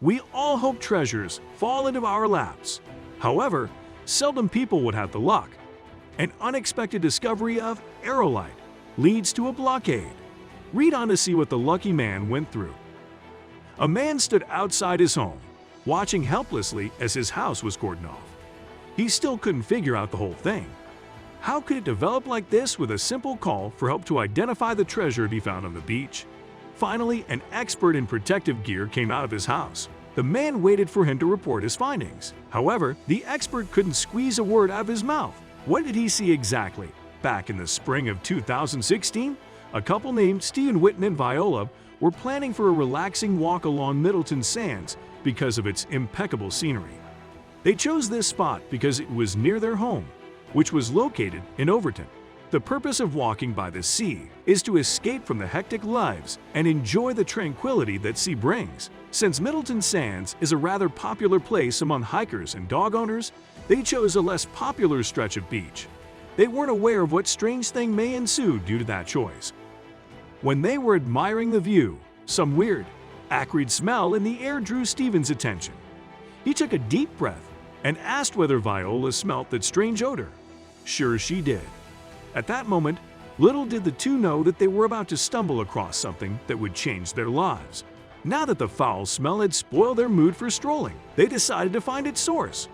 We all hope treasures fall into our laps. However, seldom people would have the luck. An unexpected discovery of Aerolite leads to a blockade. Read on to see what the lucky man went through. A man stood outside his home, watching helplessly as his house was cordoned off. He still couldn't figure out the whole thing. How could it develop like this with a simple call for help to identify the treasure he found on the beach? Finally, an expert in protective gear came out of his house. The man waited for him to report his findings. However, the expert couldn't squeeze a word out of his mouth. What did he see exactly? Back in the spring of 2016, a couple named Stephen Whitten and Viola were planning for a relaxing walk along Middleton Sands because of its impeccable scenery. They chose this spot because it was near their home, which was located in Overton. The purpose of walking by the sea is to escape from the hectic lives and enjoy the tranquility that sea brings. Since Middleton Sands is a rather popular place among hikers and dog owners, they chose a less popular stretch of beach. They weren't aware of what strange thing may ensue due to that choice. When they were admiring the view, some weird, acrid smell in the air drew Stephen's attention. He took a deep breath and asked whether Viola smelt that strange odor. Sure she did. At that moment, little did the two know that they were about to stumble across something that would change their lives. Now that the foul smell had spoiled their mood for strolling, they decided to find its source.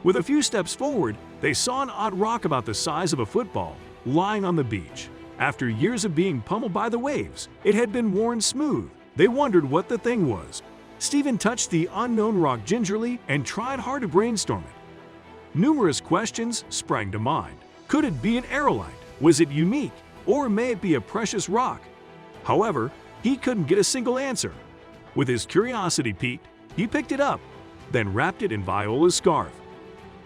With a few steps forward, they saw an odd rock about the size of a football lying on the beach. After years of being pummeled by the waves, it had been worn smooth. They wondered what the thing was. Stephen touched the unknown rock gingerly and tried hard to brainstorm it. Numerous questions sprang to mind. Could it be an aerolite? Was it unique? Or may it be a precious rock? However, he couldn't get a single answer. With his curiosity piqued, he picked it up, then wrapped it in Viola's scarf.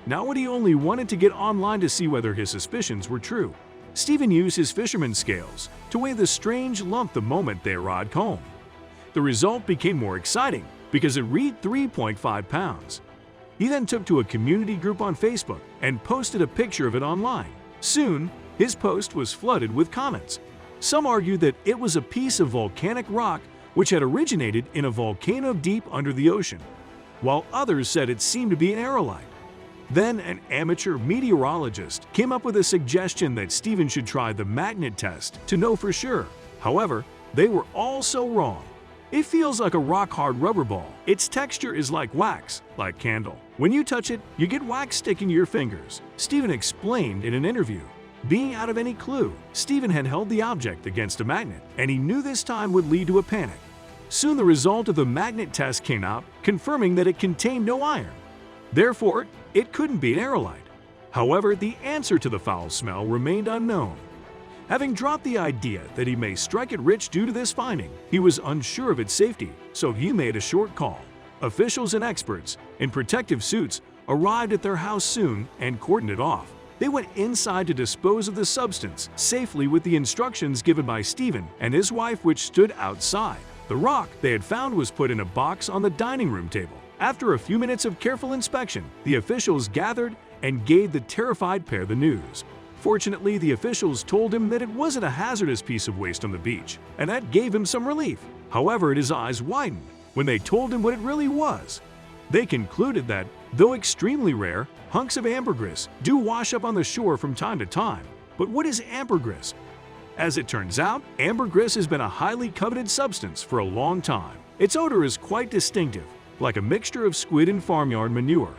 Now he only wanted to get online to see whether his suspicions were true. Stephen used his fisherman's scales to weigh the strange lump the moment they arrived home. The result became more exciting because it weighed 3.5 pounds. He then took to a community group on Facebook and posted a picture of it online. Soon, his post was flooded with comments. Some argued that it was a piece of volcanic rock which had originated in a volcano deep under the ocean, while others said it seemed to be an aerolite. Then an amateur meteorologist came up with a suggestion that Stephen should try the magnet test to know for sure. However, they were all so wrong. It feels like a rock-hard rubber ball. Its texture is like wax, like candle. When you touch it, you get wax sticking to your fingers, Stephen explained in an interview. Being out of any clue, Stephen had held the object against a magnet, and he knew this time would lead to a panic. Soon the result of the magnet test came out, confirming that it contained no iron. Therefore, it couldn't be an aerolite. However, the answer to the foul smell remained unknown. Having dropped the idea that he may strike it rich due to this finding, he was unsure of its safety, so he made a short call. Officials and experts in protective suits arrived at their house soon and cordoned it off. They went inside to dispose of the substance safely with the instructions given by Stephen and his wife, which stood outside. The rock they had found was put in a box on the dining room table. After a few minutes of careful inspection, the officials gathered and gave the terrified pair the news. Fortunately, the officials told him that it wasn't a hazardous piece of waste on the beach, and that gave him some relief. However, his eyes widened when they told him what it really was. They concluded that, though extremely rare, hunks of ambergris do wash up on the shore from time to time. But what is ambergris? As it turns out, ambergris has been a highly coveted substance for a long time. Its odor is quite distinctive, like a mixture of squid and farmyard manure,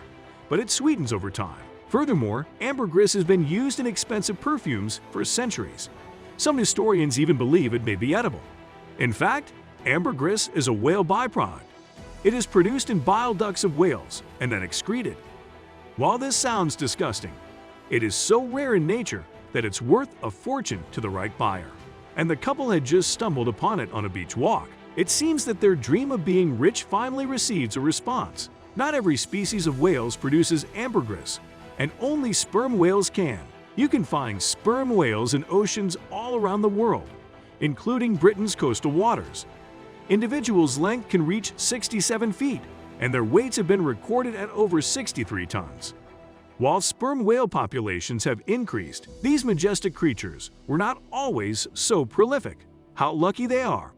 but it sweetens over time. Furthermore, ambergris has been used in expensive perfumes for centuries. Some historians even believe it may be edible. In fact, ambergris is a whale byproduct. It is produced in bile ducts of whales and then excreted. While this sounds disgusting, it is so rare in nature that it's worth a fortune to the right buyer. And the couple had just stumbled upon it on a beach walk. It seems that their dream of being rich finally receives a response. Not every species of whales produces ambergris, and only sperm whales can. You can find sperm whales in oceans all around the world, including Britain's coastal waters. Individuals' length can reach 67 feet, and their weights have been recorded at over 63 tons. While sperm whale populations have increased, these majestic creatures were not always so prolific. How lucky they are!